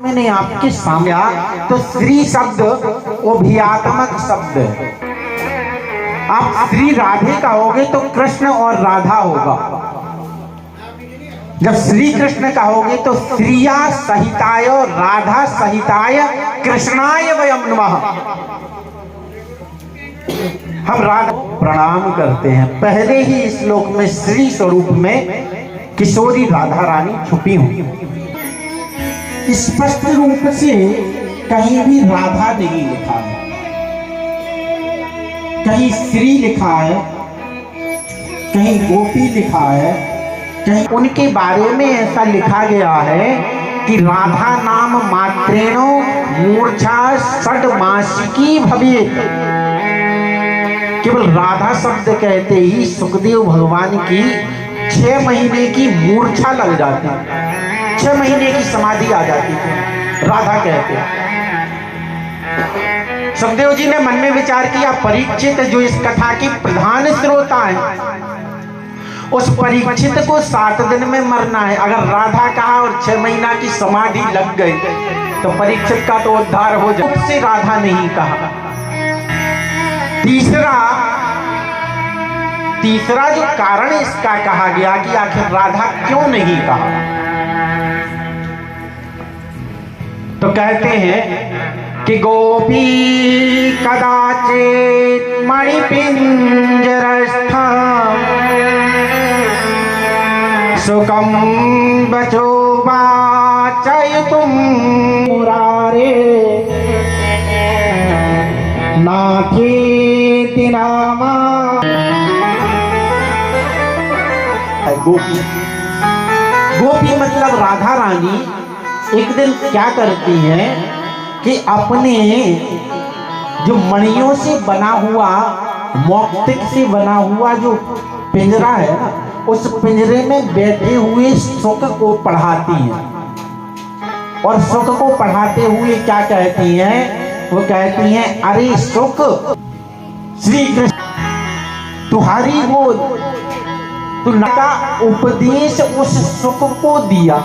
मैंने आपके सामने तो श्री शब्द अभियात्मक शब्द है। आप श्री राधे कहोगे तो कृष्ण और राधा होगा। जब श्री कृष्ण कहोगे तो श्रिया सहिताय राधा सहिताय कृष्णाय वयम नमः। हम राधा प्रणाम करते हैं। पहले ही इस श्लोक में श्री स्वरूप में किशोरी राधा रानी छुपी हुई। स्पष्ट रूप से कहीं भी राधा नहीं लिखा है, कहीं श्री लिखा है, कहीं गोपी लिखा है, कहीं उनके बारे में ऐसा लिखा गया है कि राधा नाम मात्रेणो मूर्छा षड्मासिकी भवेत्। केवल राधा शब्द कहते ही सुखदेव भगवान की 6 महीने की मूर्छा लग जाती, 6 महीने की समाधि आ जाती थी। राधा कहते सुखदेव जी ने मन में विचार किया, परीक्षित जो इस कथा की प्रधान श्रोता है, उस परीक्षित को 7 दिन में मरना है। अगर राधा कहा और 6 महीना की समाधि लग गई तो परीक्षित का तो उद्धार हो जाए। उससे राधा नहीं कहा। तीसरा जो कारण इसका कहा गया कि आखिर राधा क्यों नहीं कहा, तो कहते हैं कि गोपी कदाचित मणिपिंजरस्थ सुखम बचो वाचयितुम मुरारे नाथेति नामा। गोपी मतलब राधा रानी एक दिन क्या करती है कि अपने जो मणियों से बना हुआ, मौक्तिक से बना हुआ जो पिंजरा है ना, उस पिंजरे में बैठे हुए सुख को पढ़ाती हैं। और सुख को पढ़ाते हुए क्या कहती हैं? वो कहती हैं, अरे सुख, श्री कृष्ण तुम्हारी वो तू का उपदेश उस सुख को दिया।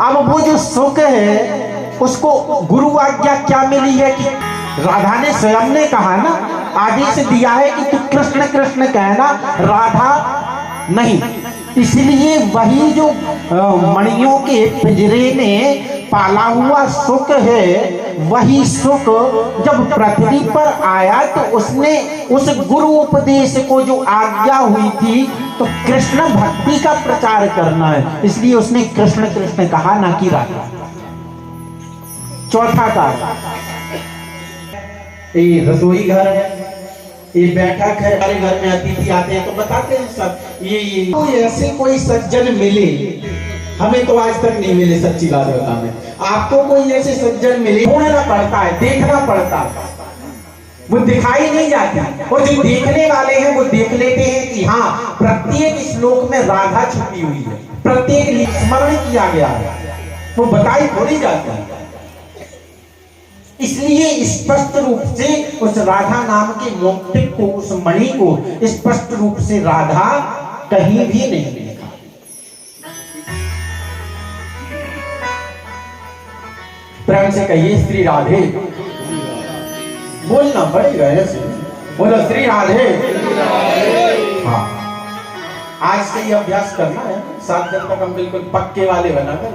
अब वो जो सुख है उसको गुरु आज्ञा क्या मिली है कि राधा ने स्वयं ने कहा ना, आदेश दिया है कि तू कृष्ण कृष्ण कहना, राधा नहीं। इसलिए वही जो मणियों के पिंजरे में पाला हुआ सुख है, वही सुख जब पृथ्वी पर आया तो उसने उस गुरु उपदेश को जो आज्ञा हुई थी तो कृष्ण भक्ति का प्रचार करना है, इसलिए उसने कृष्ण कृष्ण कहा, ना कि राधा। चौथा कारण, ये रसोई घर है, ये बैठक है, हमारे घर में अतिथि आते हैं तो बताते हैं सब ये तो ऐसे कोई सज्जन मिले, हमें तो आज तक नहीं मिले। सच्ची बात बताने, आपको कोई ऐसे सज्जन मिले, ढूंढना पड़ता है, देखना पड़ता है, वो दिखाई नहीं जाती। और जो देखने वाले हैं वो देख लेते हैं कि हाँ, प्रत्येक श्लोक में राधा छुपी हुई है, प्रत्येक स्मरण किया गया है, वो बताई थोड़ी जाती है। इसलिए स्पष्ट रूप से उस राधा नाम के मौक्तिक को, उस मणि को स्पष्ट रूप से राधा कहीं भी नहीं लिखा। प्रेम से कहिए श्री राधे, बोलना पड़ेगा ऐसे, बोलो श्री राधे। हाँ, आज से ये अभ्यास करना है, 7 दिन तक हम बिल्कुल पक्के वाले बना कर